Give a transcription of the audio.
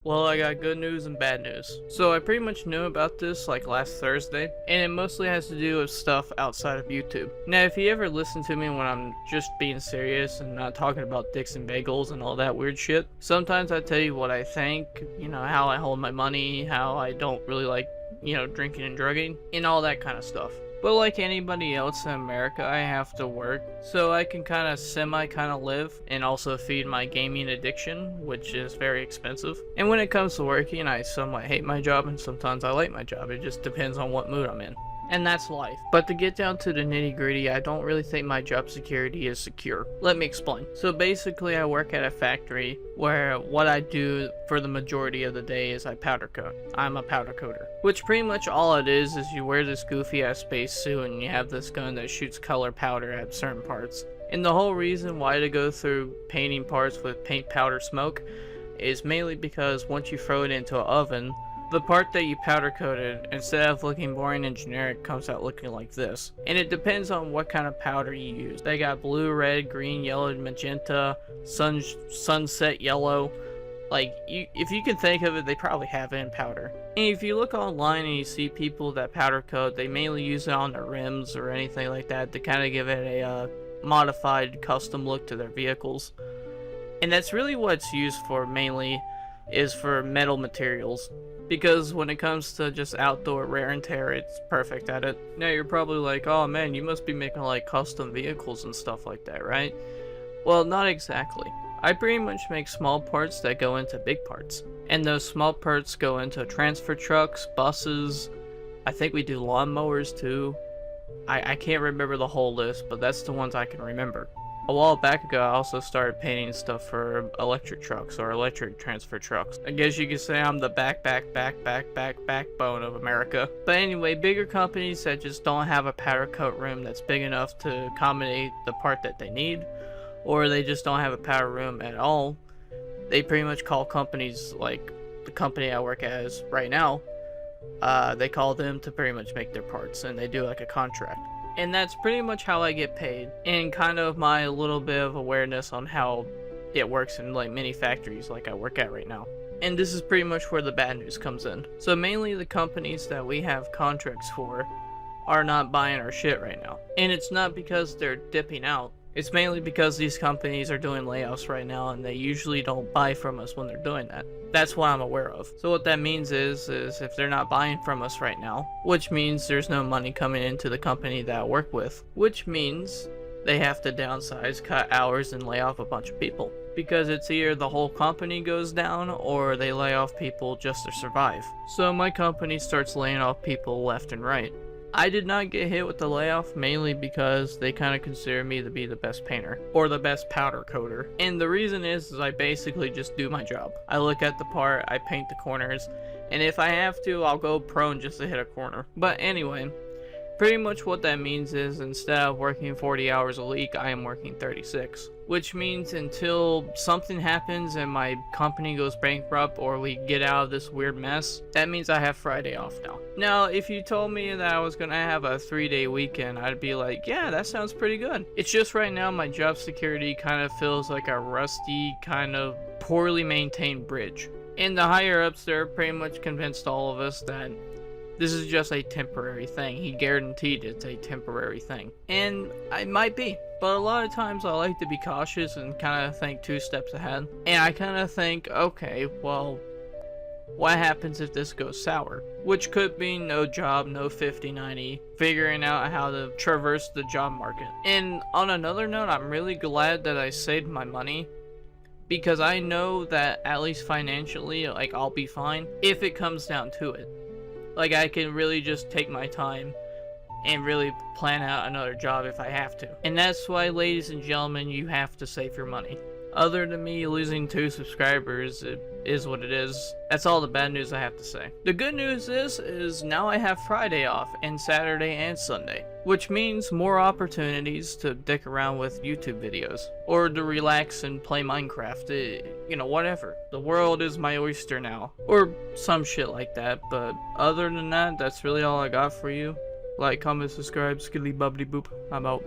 Well, I got good news and bad news. So I pretty much knew about this like last Thursday, and it mostly has to do with stuff outside of YouTube. Now, if you ever listen to me when I'm just being serious and not talking about dicks and bagels and all that weird shit, sometimes I tell you what I think, how I hold my money, how I don't really like, drinking and drugging, and all that kind of stuff. But like anybody else in America, I have to work, so I can kind of live and also feed my gaming addiction, which is very expensive. And when it comes to working, I somewhat hate my job and sometimes I like my job. It just depends on what mood I'm in. And that's life. But to get down to the nitty gritty, I don't really think my job security is secure. Let me explain. So basically I work at a factory where what I do for the majority of the day is I powder coat. I'm a powder coater. Which pretty much all it is you wear this goofy ass space suit and you have this gun that shoots color powder at certain parts. And the whole reason why to go through painting parts with paint powder smoke is mainly because once you throw it into an oven, the part that you powder coated, instead of looking boring and generic, comes out looking like this. And it depends on what kind of powder you use. They got blue, red, green, yellow, magenta, sunset yellow. If you can think of it, they probably have it in powder. And if you look online and you see people that powder coat, they mainly use it on their rims or anything like that to kind of give it a modified custom look to their vehicles. And that's really what it's used for mainly, is for metal materials. Because when it comes to just outdoor wear and tear, it's perfect at it. Now you're probably like, oh man, you must be making like custom vehicles and stuff like that, right? Well, not exactly. I pretty much make small parts that go into big parts. And those small parts go into transfer trucks, buses, I think we do lawnmowers too. I can't remember the whole list, but that's the ones I can remember. A while back ago, I also started painting stuff for electric trucks or electric transfer trucks. I guess you could say I'm the backbone of America. But anyway, bigger companies that just don't have a powder coat room that's big enough to accommodate the part that they need, or they just don't have a powder room at all, they pretty much call companies like the company I work as right now, they call them to pretty much make their parts, and they do like a contract. And that's pretty much how I get paid, and kind of my little bit of awareness on how it works in like many factories like I work at right now. And this is pretty much where the bad news comes in. So mainly the companies that we have contracts for are not buying our shit right now. And it's not because they're dipping out. It's mainly because these companies are doing layoffs right now and they usually don't buy from us when they're doing that. That's what I'm aware of. So what that means is if they're not buying from us right now, which means there's no money coming into the company that I work with, which means they have to downsize, cut hours, and lay off a bunch of people. Because it's either the whole company goes down or they lay off people just to survive. So my company starts laying off people left and right. I did not get hit with the layoff mainly because they kind of consider me to be the best painter or the best powder coater. And the reason is I basically just do my job. I look at the part, I paint the corners, and if I have to, I'll go prone just to hit a corner. But anyway, pretty much what that means is instead of working 40 hours a week, I am working 36. Which means until something happens and my company goes bankrupt or we get out of this weird mess, that means I have Friday off now. Now, if you told me that I was gonna have a 3-day weekend, I'd be like, yeah, that sounds pretty good. It's just right now my job security kind of feels like a rusty, kind of poorly maintained bridge. And the higher ups there pretty much convinced all of us that this is just a temporary thing. He guaranteed it's a temporary thing. And it might be. But a lot of times I like to be cautious and kind of think 2 steps ahead. And I kind of think, okay, well, what happens if this goes sour? Which could be no job, no 50-90, figuring out how to traverse the job market. And on another note, I'm really glad that I saved my money, because I know that at least financially, like, I'll be fine if it comes down to it. Like, I can really just take my time and really plan out another job if I have to. And that's why, ladies and gentlemen, you have to save your money. Other than me losing 2 subscribers, it is what it is. That's all the bad news I have to say. The good news is now I have Friday off, and Saturday and Sunday. Which means more opportunities to dick around with YouTube videos. Or to relax and play Minecraft, whatever. The world is my oyster now. Or some shit like that, but other than that, that's really all I got for you. Like, comment, subscribe, skilly bubbly boop. I'm out.